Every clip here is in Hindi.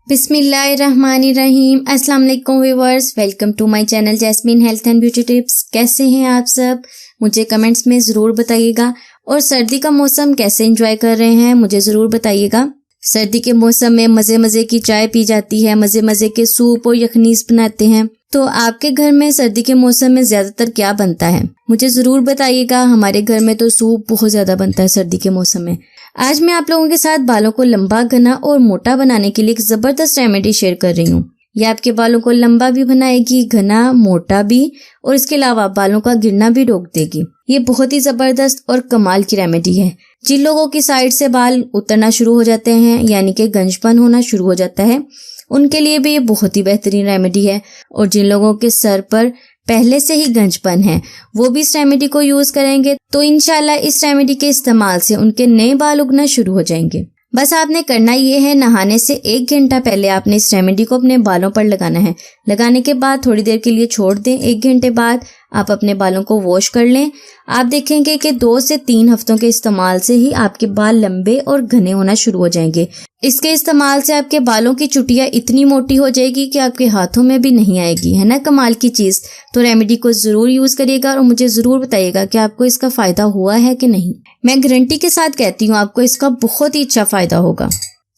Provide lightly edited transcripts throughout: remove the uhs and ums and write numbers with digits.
बिस्मिल्लाहिर्रहमानिर्रहीम। अस्सलाम वालेकुम viewers, welcome to my channel Jasmine health and beauty tips. कैसे हैं आप सब? मुझे कमेंट्स में ज़रूर बताइएगा। और सर्दी का मौसम कैसे एंजॉय कर रहे हैं मुझे ज़रूर बताइएगा। सर्दी के मौसम में मज़े मज़े की चाय पी जाती है, मज़े मज़े के सूप और यखनीस बनाते हैं। तो आपके घर में सर्दी के मौसम में ज़्यादातर क्या बनता है मुझे ज़रूर बताइएगा। हमारे घर में तो सूप बहुत ज़्यादा बनता है सर्दी के मौसम में। आज मैं आप लोगों के साथ बालों को लंबा, घना और मोटा बनाने के लिए एक ज़बरदस्त रेमेडी शेयर कर रही हूँ। ये आपके बालों को लंबा भी बनाएगी, घना मोटा भी, और इसके अलावा बालों का गिरना भी रोक देगी। ये बहुत ही ज़बरदस्त और कमाल की रेमेडी है। जिन लोगों की साइड से बाल उतरना शुरू हो जाते हैं, यानी कि गंजपन होना शुरू हो जाता है, उनके लिए भी ये बहुत ही बेहतरीन रेमेडी है। और जिन लोगों के सर पर पहले से ही गंजपन है, वो भी इस रेमेडी को यूज करेंगे तो इंशाल्लाह इस रेमेडी के इस्तेमाल से उनके नए बाल उगना शुरू हो जाएंगे। बस आपने करना ये है, नहाने से 1 घंटा पहले आपने इस रेमेडी को अपने बालों पर लगाना है। लगाने के बाद थोड़ी देर के लिए छोड़ दें। 1 घंटे बाद आप अपने बालों को वॉश कर लें। आप देखेंगे कि 2 से 3 हफ्तों के इस्तेमाल से ही आपके बाल लंबे और घने होना शुरू हो जाएंगे। इसके इस्तेमाल से आपके बालों की चुटिया इतनी मोटी हो जाएगी कि आपके हाथों में भी नहीं आएगी। है ना कमाल की चीज? तो रेमेडी को जरूर यूज करिएगा और मुझे जरूर बताइएगा कि आपको इसका फायदा हुआ है कि नहीं। मैं गारंटी के साथ कहती हूँ आपको इसका बहुत ही अच्छा फायदा होगा।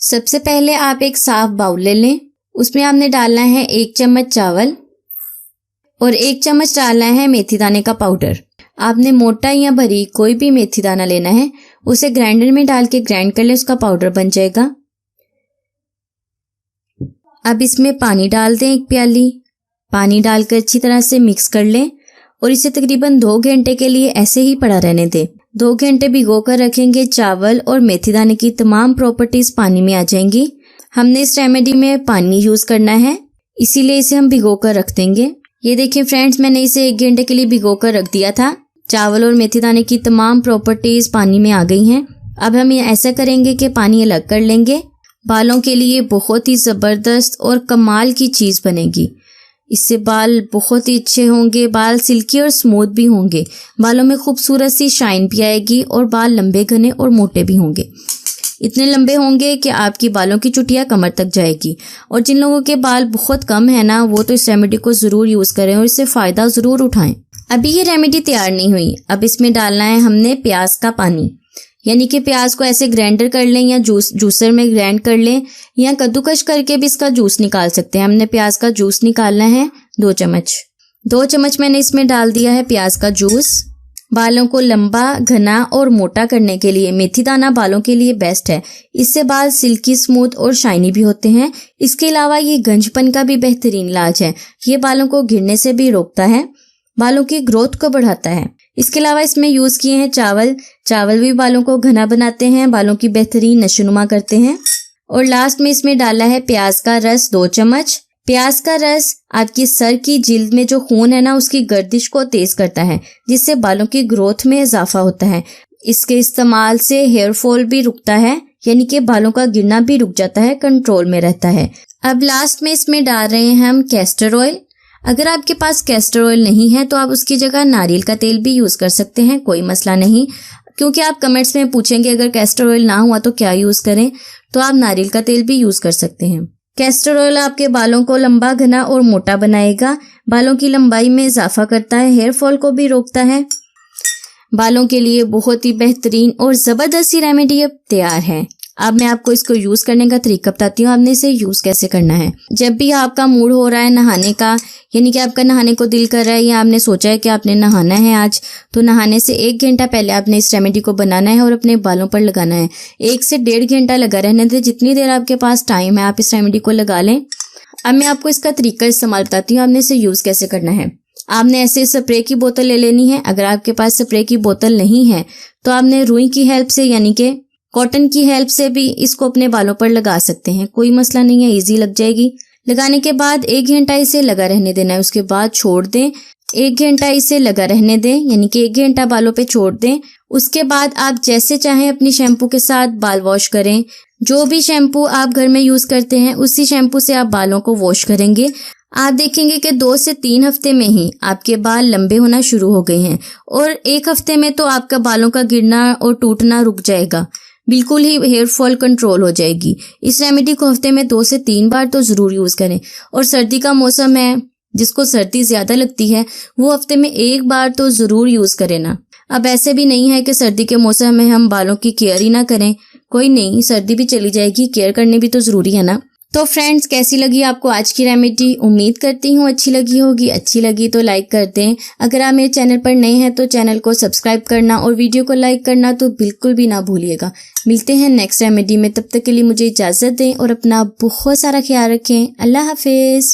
सबसे पहले आप एक साफ बाउल ले लें। उसमें आपने डालना है 1 चम्मच चावल और 1 चम्मच डालना है मेथी दाने का पाउडर। आपने मोटा या बारीक कोई भी मेथी दाना लेना है, उसे ग्राइंडर में डाल के ग्राइंड कर ले, उसका पाउडर बन जाएगा। अब इसमें पानी डाल दें, 1 प्याली पानी डालकर अच्छी तरह से मिक्स कर लें और इसे तकरीबन 2 घंटे के लिए ऐसे ही पड़ा रहने दें। 2 घंटे भिगो कर रखेंगे। चावल और मेथी दाने की तमाम प्रॉपर्टीज पानी में आ जाएंगी। हमने इस रेमेडी में पानी यूज करना है, इसीलिए इसे हम भिगो कर रख देंगे। ये देखिए फ्रेंड्स, मैंने इसे 1 घंटे के लिए भिगो कर रख दिया था। चावल और मेथी दाने की तमाम प्रॉपर्टीज पानी में आ गई हैं। अब हम ये ऐसा करेंगे कि पानी अलग कर लेंगे। बालों के लिए बहुत ही ज़बरदस्त और कमाल की चीज़ बनेगी। इससे बाल बहुत ही अच्छे होंगे, बाल सिल्की और स्मूथ भी होंगे, बालों में खूबसूरत सी शाइन भी आएगी और बाल लंबे, घने और मोटे भी होंगे। इतने लंबे होंगे कि आपकी बालों की चुटिया कमर तक जाएगी। और जिन लोगों के बाल बहुत कम है ना, वो तो इस रेमेडी को ज़रूर यूज़ करें और इससे फ़ायदा ज़रूर उठाएं। अभी ये रेमेडी तैयार नहीं हुई। अब इसमें डालना है हमने प्याज का पानी, यानी कि प्याज को ऐसे ग्राइंडर कर लें या जूसर में ग्राइंड कर लें या कद्दूकश करके भी इसका जूस निकाल सकते हैं। हमने प्याज का जूस निकालना है 2 चम्मच। 2 चम्मच मैंने इसमें डाल दिया है प्याज का जूस। बालों को लंबा, घना और मोटा करने के लिए मेथी दाना बालों के लिए बेस्ट है। इससे बाल सिल्की, स्मूथ और शाइनी भी होते हैं। इसके अलावा ये गंजपन का भी बेहतरीन इलाज है। ये बालों को गिरने से भी रोकता है, बालों की ग्रोथ को बढ़ाता है। इसके अलावा इसमें यूज किए हैं चावल। चावल भी बालों को घना बनाते हैं, बालों की बेहतरीन नशोनुमा करते हैं। और लास्ट में इसमें डाला है प्याज का रस 2 चम्मच। प्याज का रस आपकी सर की जिल्द में जो खून है ना, उसकी गर्दिश को तेज करता है, जिससे बालों की ग्रोथ में इजाफा होता है। इसके इस्तेमाल से हेयर फॉल भी रुकता है, यानी कि बालों का गिरना भी रुक जाता है, कंट्रोल में रहता है। अब लास्ट में इसमें डाल रहे हैं हम कैस्टर ऑयल। अगर आपके पास कैस्टर ऑयल नहीं है तो आप उसकी जगह नारियल का तेल भी यूज कर सकते हैं, कोई मसला नहीं। क्योंकि आप कमेंट्स में पूछेंगे अगर कैस्टर ऑयल ना हुआ तो क्या यूज करें, तो आप नारियल का तेल भी यूज कर सकते हैं। कैस्टर ऑयल आपके बालों को लंबा, घना और मोटा बनाएगा, बालों की लंबाई में इजाफा करता है, हेयर फॉल को भी रोकता है। बालों के लिए बहुत ही बेहतरीन और जबरदस्त रेमेडी अब तैयार है। अब मैं आपको इसको यूज करने का तरीका बताती हूँ, आपने इसे यूज कैसे करना है। जब भी आपका मूड हो रहा है नहाने का, यानी कि आपका नहाने को दिल कर रहा है या आपने सोचा है कि आपने नहाना है आज, तो नहाने से 1 घंटा पहले आपने इस रेमेडी को बनाना है और अपने बालों पर लगाना है। 1 से 1.5 घंटा लगा रहने दें, जितनी देर आपके पास टाइम है आप इस रेमेडी को लगा लें। अब मैं आपको इसका तरीका इस्तेमाल बताती हूँ, आपने इसे यूज कैसे करना है। आपने ऐसे स्प्रे की बोतल ले लेनी है। अगर आपके पास स्प्रे की बोतल नहीं है तो आपने रुई की हेल्प से, यानी कि कॉटन की हेल्प से भी इसको अपने बालों पर लगा सकते हैं, कोई मसला नहीं है, इजी लग जाएगी। लगाने के बाद 1 घंटा इसे लगा रहने देना है, उसके बाद छोड़ दें। 1 घंटा इसे लगा रहने दें, यानी कि 1 घंटा बालों पे छोड़ दें। उसके बाद आप जैसे चाहें अपनी शैम्पू के साथ बाल वॉश करें। जो भी शैम्पू आप घर में यूज करते हैं उसी शैम्पू से आप बालों को वॉश करेंगे। आप देखेंगे कि 2 से 3 हफ्ते में ही आपके बाल लंबे होना शुरू हो गए हैं और 1 हफ्ते में तो आपका बालों का गिरना और टूटना रुक जाएगा। बिल्कुल ही हेयर फॉल कंट्रोल हो जाएगी। इस रेमेडी को हफ्ते में 2 से 3 बार तो ज़रूर यूज़ करें। और सर्दी का मौसम है, जिसको सर्दी ज़्यादा लगती है वो हफ्ते में 1 बार तो ज़रूर यूज़ करें ना। अब ऐसे भी नहीं है कि सर्दी के मौसम में हम बालों की केयर ही ना करें, कोई नहीं, सर्दी भी चली जाएगी, केयर करनी भी तो ज़रूरी है ना। तो फ्रेंड्स, कैसी लगी आपको आज की रेमेडी? उम्मीद करती हूँ अच्छी लगी होगी। अच्छी लगी तो लाइक कर दें। अगर आप मेरे चैनल पर नए हैं तो चैनल को सब्सक्राइब करना और वीडियो को लाइक करना तो बिल्कुल भी ना भूलिएगा। मिलते हैं नेक्स्ट रेमेडी में, तब तक के लिए मुझे इजाज़त दें और अपना बहुत सारा ख्याल रखें। अल्लाह हाफिज़।